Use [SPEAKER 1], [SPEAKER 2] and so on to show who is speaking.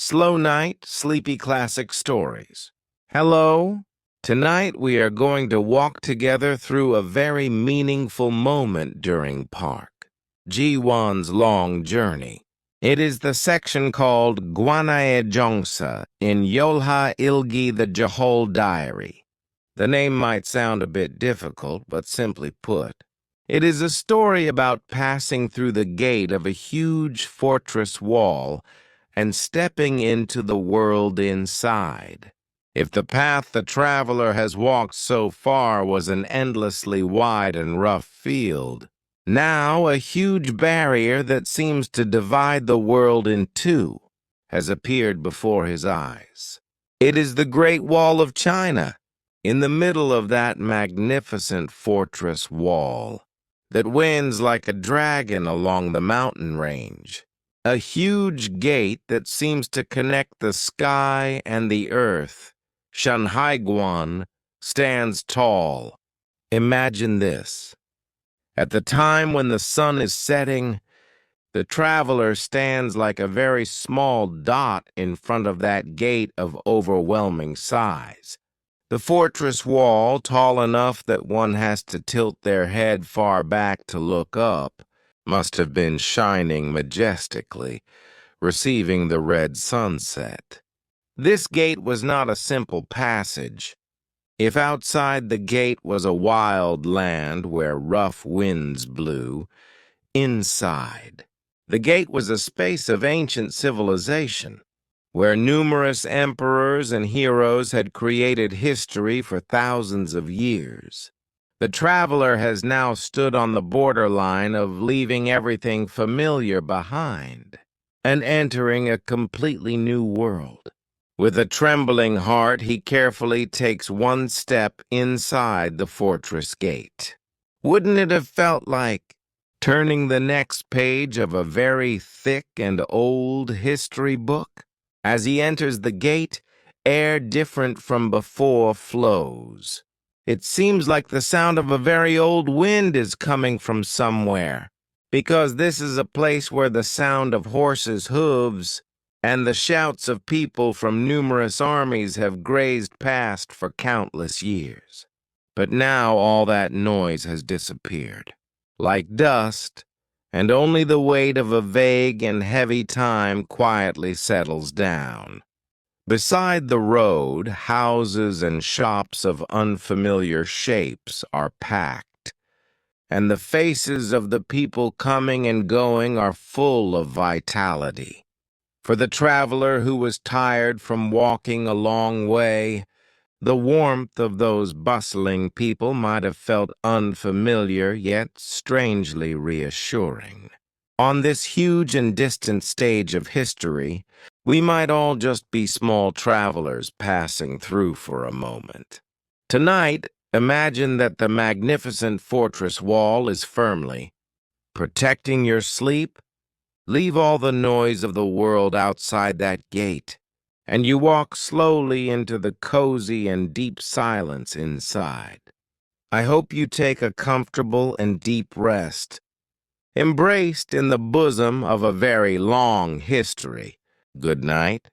[SPEAKER 1] Slow night, sleepy classic stories. Hello. Tonight we are going to walk together through a very meaningful moment during Park Ji-won's long journey. It is the section called Gwannaejeongsa in Yolha Ilgi the Jehol Diary. The name might sound a bit difficult, but simply put, it is a story about passing through the gate of a huge fortress wall and stepping into the world inside. If the path the traveler has walked so far was an endlessly wide and rough field, now a huge barrier that seems to divide the world in two has appeared before his eyes. It is the Great Wall of China, in the middle of that magnificent fortress wall that winds like a dragon along the mountain range. A huge gate that seems to connect the sky and the earth. Shanhaiguan stands tall. Imagine this. At the time when the sun is setting, the traveler stands like a very small dot in front of that gate of overwhelming size. The fortress wall, tall enough that one has to tilt their head far back to look up, must have been shining majestically, receiving the red sunset. This gate was not a simple passage. If outside the gate was a wild land where rough winds blew, inside, the gate was a space of ancient civilization, where numerous emperors and heroes had created history for thousands of years. The traveler has now stood on the borderline of leaving everything familiar behind and entering a completely new world. With a trembling heart, he carefully takes one step inside the fortress gate. Wouldn't it have felt like turning the next page of a very thick and old history book? As he enters the gate, air different from before flows. It seems like the sound of a very old wind is coming from somewhere, because this is a place where the sound of horses' hooves and the shouts of people from numerous armies have grazed past for countless years. But now all that noise has disappeared, like dust, and only the weight of a vague and heavy time quietly settles down. Beside the road, houses and shops of unfamiliar shapes are packed, and the faces of the people coming and going are full of vitality. For the traveler who was tired from walking a long way, the warmth of those bustling people might have felt unfamiliar yet strangely reassuring. On this huge and distant stage of history, we might all just be small travelers passing through for a moment. Tonight, imagine that the magnificent fortress wall is firmly protecting your sleep. Leave all the noise of the world outside that gate, and you walk slowly into the cozy and deep silence inside. I hope you take a comfortable and deep rest, embraced in the bosom of a very long history. Good night.